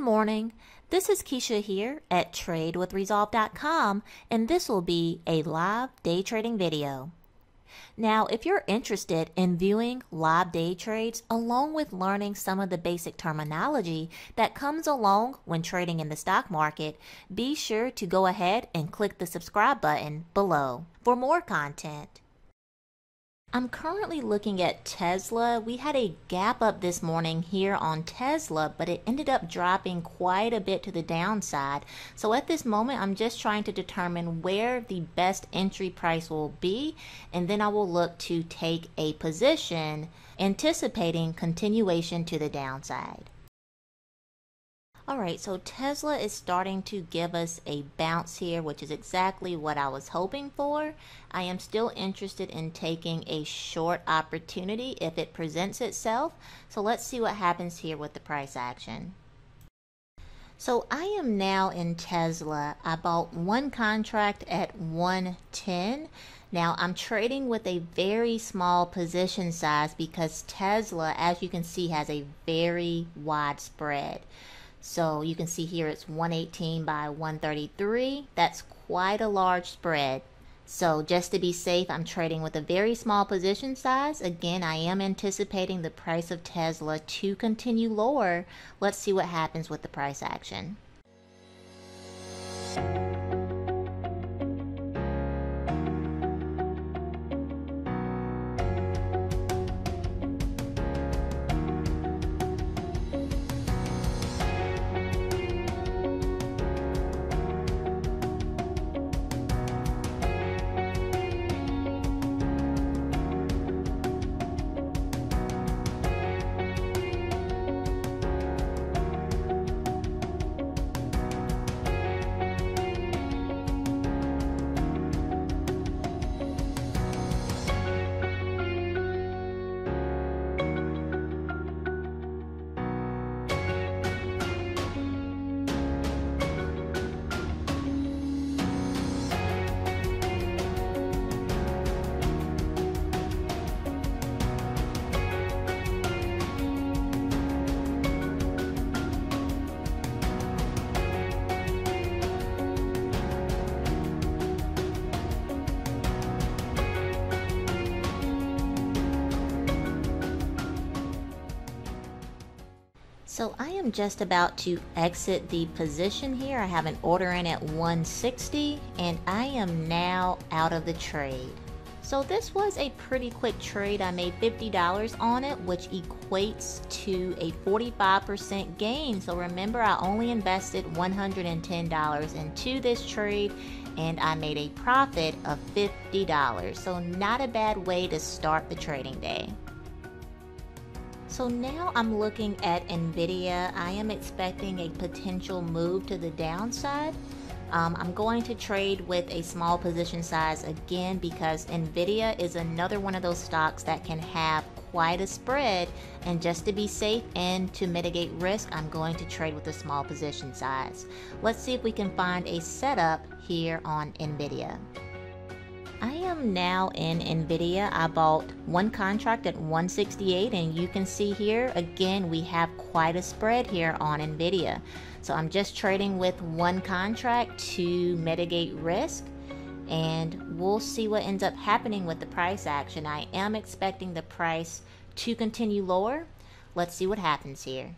morning. This is Keisha here at TradeWithResolve.com, and this will be a live day trading video. Now, if you're interested in viewing live day trades along with learning some of the basic terminology that comes along when trading in the stock market, be sure to go ahead and click the subscribe button below for more content. I'm currently looking at Tesla. We had a gap up this morning here on Tesla, but it ended up dropping quite a bit to the downside. So at this moment, I'm just trying to determine where the best entry price will be, and then I will look to take a position anticipating continuation to the downside. Alright, so Tesla is starting to give us a bounce here, which is exactly what I was hoping for. I am still interested in taking a short opportunity if it presents itself. So let's see what happens here with the price action. So I am now in Tesla. I bought one contract at 110. Now I'm trading with a very small position size because Tesla, as you can see, has a very wide spread. So you can see here it's 118 by 133. That's quite a large spread. So just to be safe, I'm trading with a very small position size. Again, I am anticipating the price of Tesla to continue lower. Let's see what happens with the price action. So I am just about to exit the position here. I have an order in at 160 and I am now out of the trade. So this was a pretty quick trade. I made $50 on it, which equates to a 45% gain. So remember, I only invested $110 into this trade and I made a profit of $50. So not a bad way to start the trading day. So now I'm looking at NVDA. I am expecting a potential move to the downside. I'm going to trade with a small position size again because NVIDIA is another one of those stocks that can have quite a spread, and just to be safe and to mitigate risk, I'm going to trade with a small position size. Let's see if we can find a setup here on NVIDIA. I am now in NVIDIA. I bought one contract at 168 and you can see here again we have quite a spread here on NVIDIA. So I'm just trading with one contract to mitigate risk and we'll see what ends up happening with the price action. I am expecting the price to continue lower. Let's see what happens here.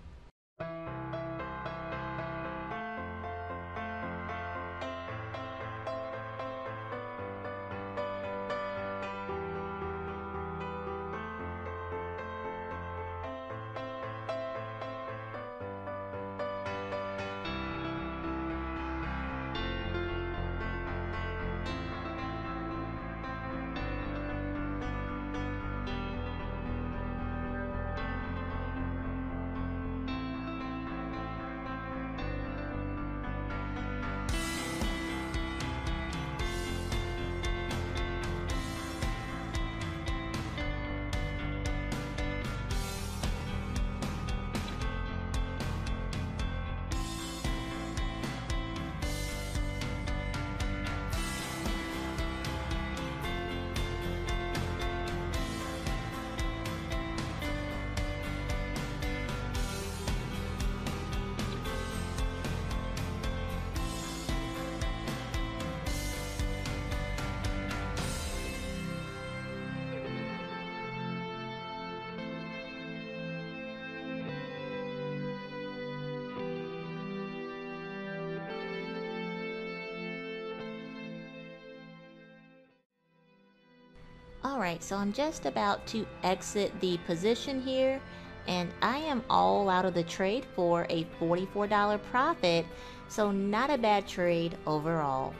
Alright, so I'm just about to exit the position here, and I am all out of the trade for a $44 profit, so not a bad trade overall.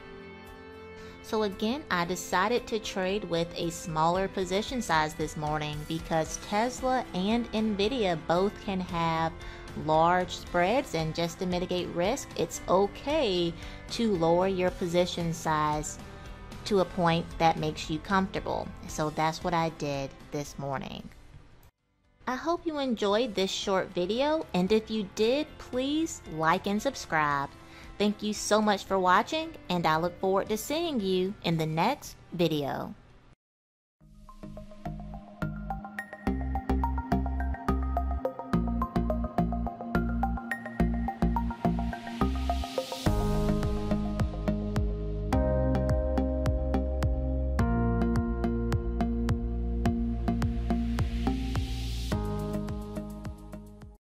So again, I decided to trade with a smaller position size this morning because Tesla and NVDA both can have large spreads, and just to mitigate risk, it's okay to lower your position size to a point that makes you comfortable. So that's what I did this morning. I hope you enjoyed this short video, and if you did, please like and subscribe. Thank you so much for watching, and I look forward to seeing you in the next video.